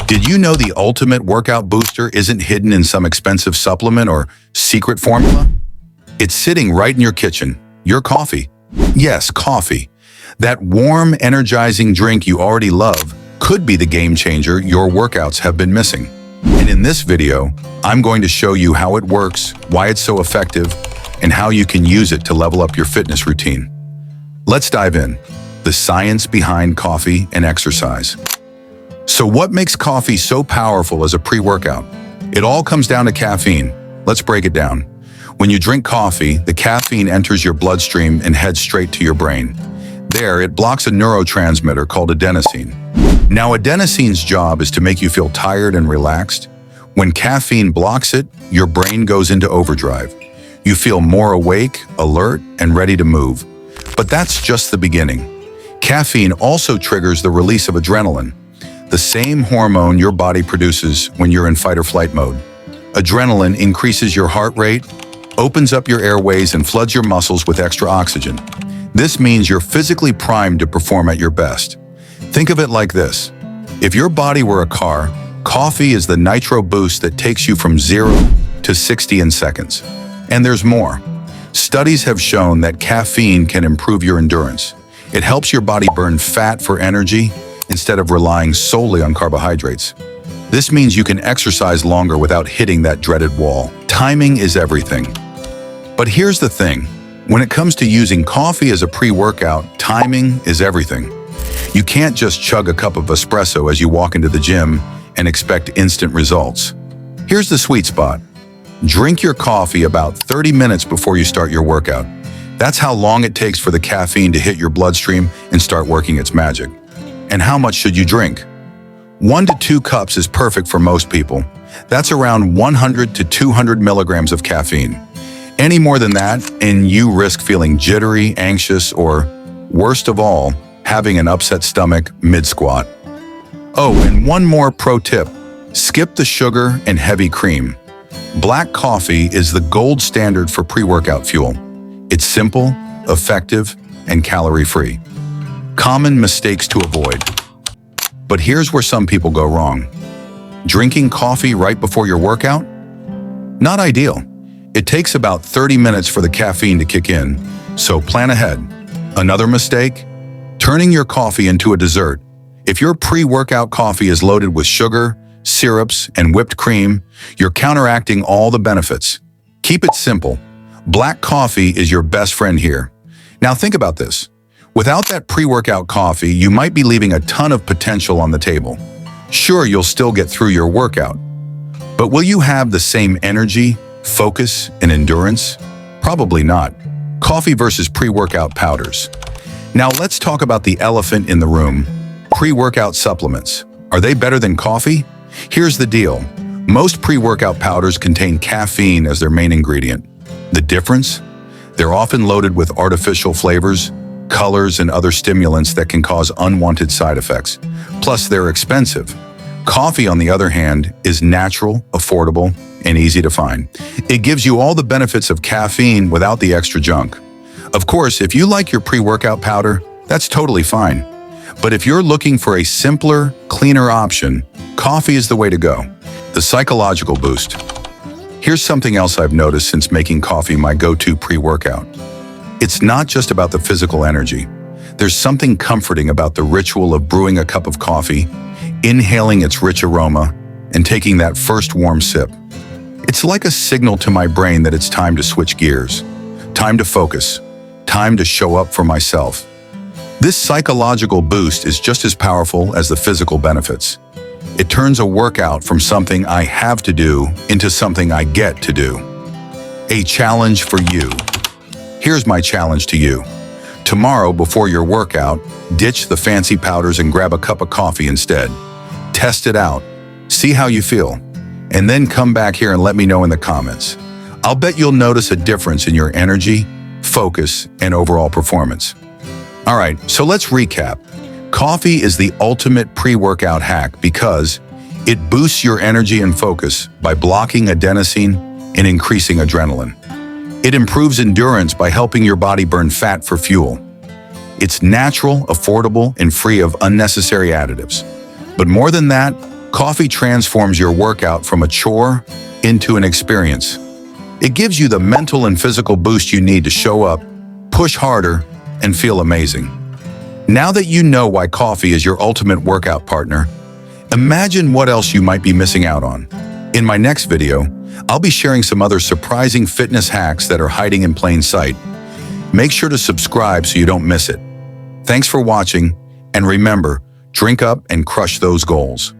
Did you know the ultimate workout booster isn't hidden in some expensive supplement or secret formula? It's sitting right in your kitchen, your coffee. Yes, coffee. That warm, energizing drink you already love could be the game changer your workouts have been missing. And in this video, I'm going to show you how it works, why it's so effective, and how you can use it to level up your fitness routine. Let's dive in. The science behind coffee and exercise. So what makes coffee so powerful as a pre-workout? It all comes down to caffeine. Let's break it down. When you drink coffee, the caffeine enters your bloodstream and heads straight to your brain. There, it blocks a neurotransmitter called adenosine. Now, adenosine's job is to make you feel tired and relaxed. When caffeine blocks it, your brain goes into overdrive. You feel more awake, alert, and ready to move. But that's just the beginning. Caffeine also triggers the release of adrenaline, the same hormone your body produces when you're in fight or flight mode. Adrenaline increases your heart rate, opens up your airways, and floods your muscles with extra oxygen. This means you're physically primed to perform at your best. Think of it like this. If your body were a car, coffee is the nitro boost that takes you from 0 to 60 in seconds. And there's more. Studies have shown that caffeine can improve your endurance. It helps your body burn fat for energy instead of relying solely on carbohydrates. This means you can exercise longer without hitting that dreaded wall. Timing is everything. But here's the thing. When it comes to using coffee as a pre-workout, timing is everything. You can't just chug a cup of espresso as you walk into the gym and expect instant results. Here's the sweet spot. Drink your coffee about 30 minutes before you start your workout. That's how long it takes for the caffeine to hit your bloodstream and start working its magic. And how much should you drink? 1 to 2 cups is perfect for most people. That's around 100 to 200 milligrams of caffeine. Any more than that, and you risk feeling jittery, anxious, or, worst of all, having an upset stomach mid-squat. Oh, and one more pro tip. Skip the sugar and heavy cream. Black coffee is the gold standard for pre-workout fuel. It's simple, effective, and calorie-free. Common mistakes to avoid. But here's where some people go wrong. Drinking coffee right before your workout? Not ideal. It takes about 30 minutes for the caffeine to kick in, so plan ahead. Another mistake? Turning your coffee into a dessert. If your pre-workout coffee is loaded with sugar, syrups, and whipped cream, you're counteracting all the benefits. Keep it simple. Black coffee is your best friend here. Now think about this. Without that pre-workout coffee, you might be leaving a ton of potential on the table. Sure, you'll still get through your workout, but will you have the same energy, focus, and endurance? Probably not. Coffee versus pre-workout powders. Now let's talk about the elephant in the room. Pre-workout supplements. Are they better than coffee? Here's the deal. Most pre-workout powders contain caffeine as their main ingredient. The difference? They're often loaded with artificial flavors, colors, and other stimulants that can cause unwanted side effects. Plus, they're expensive. Coffee, on the other hand, is natural, affordable, and easy to find. It gives you all the benefits of caffeine without the extra junk. Of course, if you like your pre-workout powder, that's totally fine. But if you're looking for a simpler, cleaner option, coffee is the way to go. The psychological boost. Here's something else I've noticed since making coffee my go-to pre-workout. It's not just about the physical energy. There's something comforting about the ritual of brewing a cup of coffee, inhaling its rich aroma, and taking that first warm sip. It's like a signal to my brain that it's time to switch gears, time to focus, time to show up for myself. This psychological boost is just as powerful as the physical benefits. It turns a workout from something I have to do into something I get to do. A challenge for you. Here's my challenge to you. Tomorrow, before your workout, ditch the fancy powders and grab a cup of coffee instead. Test it out. See how you feel. And then come back here and let me know in the comments. I'll bet you'll notice a difference in your energy, focus, and overall performance. All right, so let's recap. Coffee is the ultimate pre-workout hack because it boosts your energy and focus by blocking adenosine and increasing adrenaline. It improves endurance by helping your body burn fat for fuel. It's natural, affordable, and free of unnecessary additives. But more than that, Coffee transforms your workout from a chore into an experience. It gives you the mental and physical boost you need to show up, push harder, and feel amazing. Now that you know why coffee is your ultimate workout partner, imagine what else you might be missing out on. In my next video, I'll be sharing some other surprising fitness hacks that are hiding in plain sight. Make sure to subscribe so you don't miss it. Thanks for watching, and remember, drink up and crush those goals.